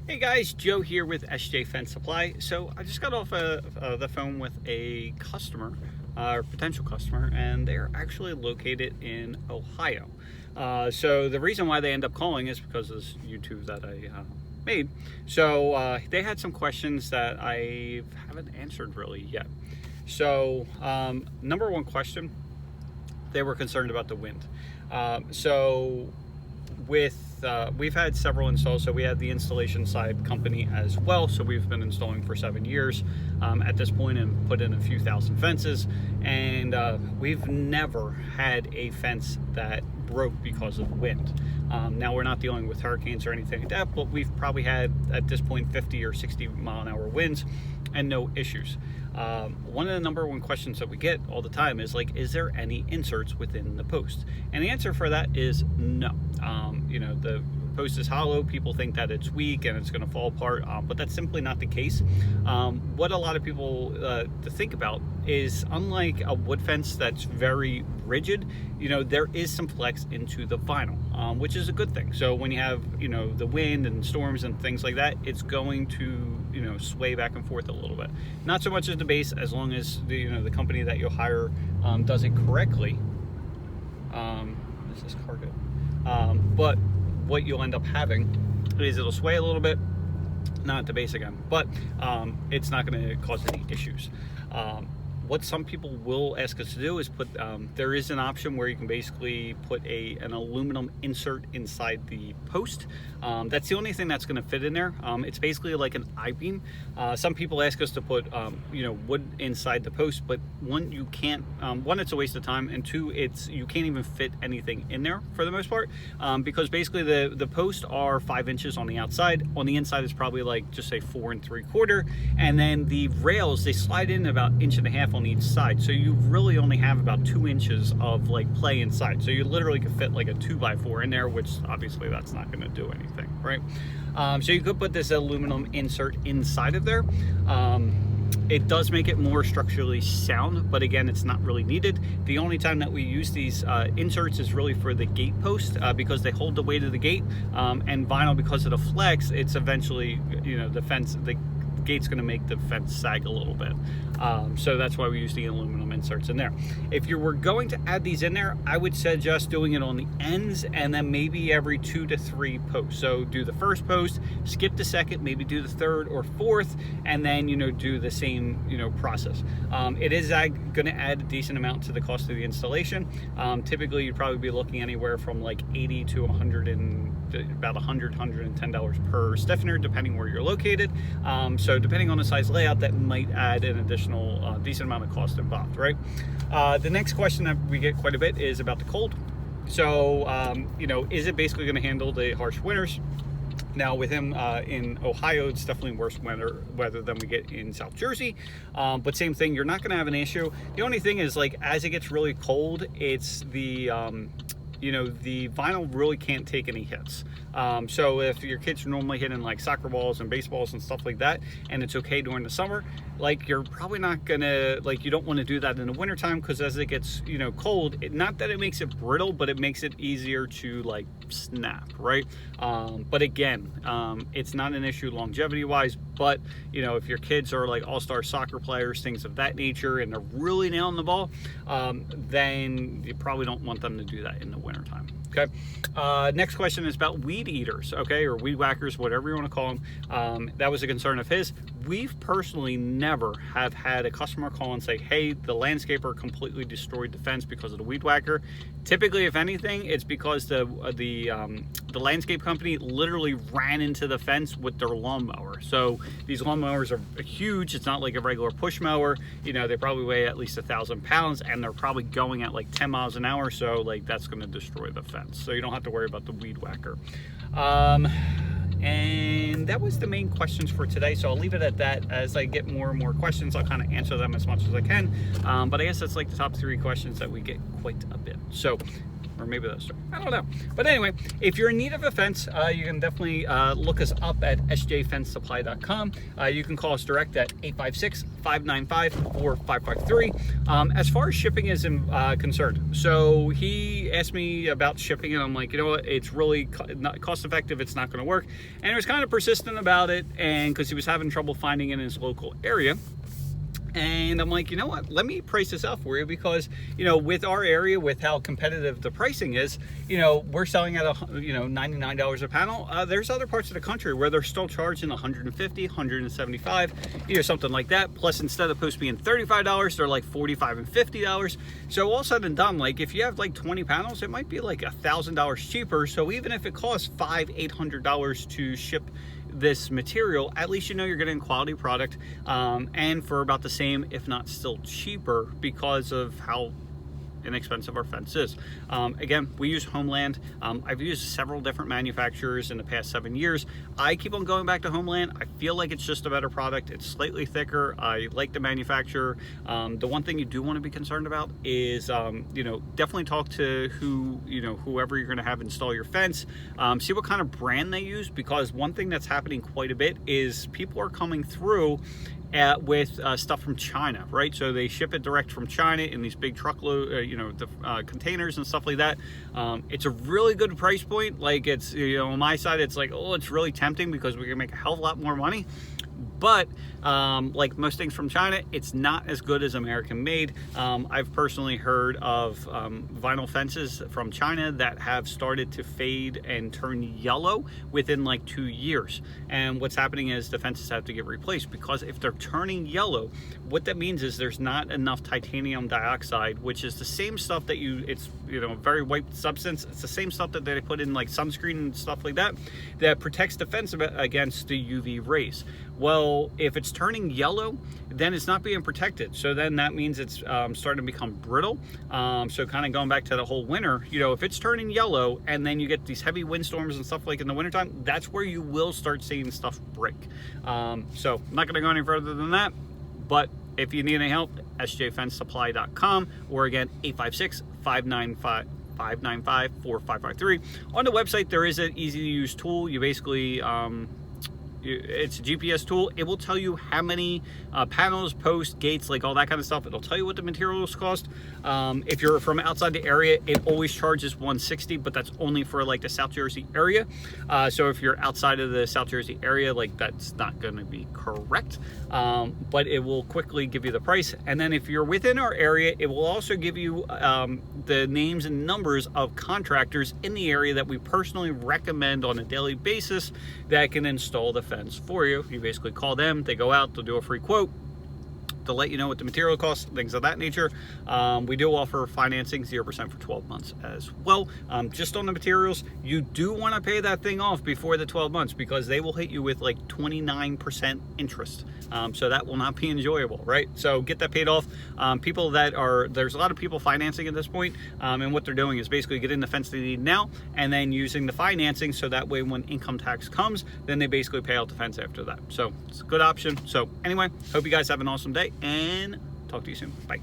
Hey guys, Joe here with SJ Fence Supply. So I just got off the phone with a customer, or potential customer, and they're actually located in Ohio. So the reason why they end up calling is because of this YouTube that I made. So they had some questions that I haven't answered really yet. So number one question, they were concerned about the wind. We've had several installs, so we had the installation side company as well, so we've been installing for 7 years at this point and put in a few thousand fences, and we've never had a fence that broke because of wind. Now we're not dealing with hurricanes or anything like that, but we've probably had at this point 50 or 60 mile an hour winds and no issues. One of the number one questions that we get all the time is like, is there any inserts within the post? And the answer for that is no. The post is hollow. People think that it's weak and it's going to fall apart, but that's simply not the case. What a lot of people to think about is, unlike a wood fence that's very rigid, there is some flex into the vinyl, which is a good thing. So when you have the wind and storms and things like that, it's going to sway back and forth a little bit. Not so much as the base, as long as the company that you'll hire does it correctly. This is cargo. But what you'll end up having is it'll sway a little bit, not at the base again, but it's not going to cause any issues. What some people will ask us to do is put, there is an option where you can basically put an aluminum insert inside the post. That's the only thing that's going to fit in there. It's basically like an I-beam. Some people ask us to put, wood inside the post, but one, you can't, one, it's a waste of time, and two, you can't even fit anything in there for the most part, because basically the posts are 5 inches on the outside. On the inside is probably like, just say 4 3/4, and then the rails, they slide in about 1.5 inches on each side, so you really only have about 2 inches of like play inside, so you literally could fit like a 2x4 in there, which obviously that's not going to do anything, right? So you could put this aluminum insert inside of there. It does make it more structurally sound, but again, it's not really needed. The only time that we use these inserts is really for the gate post, because they hold the weight of the gate, and vinyl, because of the flex, it's eventually, the gate's going to make the fence sag a little bit. So that's why we use the aluminum inserts in there. If you were going to add these in there, I would suggest doing it on the ends, and then maybe every 2 to 3 posts. So do the first post, skip the second, maybe do the third or fourth, and then do the same process. It is going to add a decent amount to the cost of the installation. Typically you'd probably be looking anywhere from like 80 to 100 and about $110 per stiffener, depending where you're located. So depending on the size layout, that might add an additional decent amount of cost involved, right? The next question that we get quite a bit is about the cold. So is it basically going to handle the harsh winters? Now with him in Ohio, it's definitely worse weather than we get in South Jersey, but same thing, you're not going to have an issue. The only thing is, like, as it gets really cold, it's the the vinyl really can't take any hits. So if your kids are normally hitting like soccer balls and baseballs and stuff like that, and it's okay during the summer, like, you're probably not gonna, like, you don't want to do that in the wintertime, because as it gets cold, not that it makes it brittle, but it makes it easier to like snap, right? But again, it's not an issue longevity wise, but if your kids are like all-star soccer players, things of that nature, and they're really nailing the ball, then you probably don't want them to do that in the wintertime. Okay. Next question is about weed eaters, okay, or weed whackers, whatever you want to call them. That was a concern of his. We've personally never have had a customer call and say, hey, the landscaper completely destroyed the fence because of the weed whacker. Typically, if anything, it's because the landscape company literally ran into the fence with their lawnmower. So these lawnmowers are huge. It's not like a regular push mower. They probably weigh at least 1,000 pounds, and they're probably going at like 10 miles an hour. So like, that's going to destroy the fence. So you don't have to worry about the weed whacker. And that was the main questions for today, so I'll leave it at that. As I get more and more questions, I'll kind of answer them as much as I can, but I guess that's like the top 3 questions that we get quite a bit. So or maybe that's true. I don't know. But anyway, if you're in need of a fence, you can definitely look us up at sjfencesupply.com. You can call us direct at 856-595-4553. As far as shipping is concerned, so he asked me about shipping, and I'm like, you know what, it's really not cost effective, it's not going to work. And he was kind of persistent about it, and because he was having trouble finding it in his local area. And I'm like, you know what, let me price this out for you, because, you know, with our area, with how competitive the pricing is, you know, we're selling at $99 a panel. There's other parts of the country where they're still charging $150, $175, you know, something like that. Plus, instead of supposed to being $35, they're like $45 and $50. So all said and done, like if you have like 20 panels, it might be like $1,000 cheaper. So even if it costs $500, $800 to ship this material, at least you know you're getting a quality product, and for about the same, if not still cheaper, because of how inexpensive our fence is. Again, we use Homeland. I've used several different manufacturers in the past 7 years. I keep on going back to Homeland. I feel like it's just a better product. It's slightly thicker. I like the manufacturer. The one thing you do want to be concerned about is, you know, definitely talk to whoever you're going to have install your fence. See what kind of brand they use, because one thing that's happening quite a bit is people are coming through with stuff from China, right? So they ship it direct from China in these big truckload, containers and stuff like that. It's a really good price point. Like, it's, you know, on my side, it's like, oh, it's really tempting because we can make a hell of a lot more money. But like most things from China, it's not as good as American made. I've personally heard of vinyl fences from China that have started to fade and turn yellow within like 2 years. And what's happening is the fences have to get replaced, because if they're turning yellow, what that means is there's not enough titanium dioxide, which is the same stuff that it's, you know, very white substance. It's the same stuff that they put in like sunscreen and stuff like that, that protects the fence against the UV rays. Well, if it's turning yellow, then it's not being protected. So then that means it's starting to become brittle. So kind of going back to the whole winter, you know, if it's turning yellow and then you get these heavy windstorms and stuff like in the wintertime, that's where you will start seeing stuff break. So I'm not going to go any further than that, but if you need any help, sjfencesupply.com, or again, 856-595-4553. On the website, there is an easy to use tool. You basically, it's a GPS tool. It will tell you how many panels, posts, gates, like all that kind of stuff. It'll tell you what the materials cost. If you're from outside the area, it always charges $160, but that's only for like the South Jersey area. So if you're outside of the South Jersey area, like that's not going to be correct, but it will quickly give you the price. And then if you're within our area, it will also give you the names and numbers of contractors in the area that we personally recommend on a daily basis that can install the fence for you. You basically call them, they go out, they'll do a free quote, they'll let you know what the material costs, things of that nature. We do offer financing 0% for 12 months as well. Just on the materials, you do want to pay that thing off before the 12 months, because they will hit you with like 29% interest. So that will not be enjoyable, right? So get that paid off. There's a lot of people financing at this point, and what they're doing is basically getting the fence they need now and then using the financing, so that way when income tax comes, then they basically pay out the fence after that. So it's a good option. So anyway, hope you guys have an awesome day, and talk to you soon. Bye.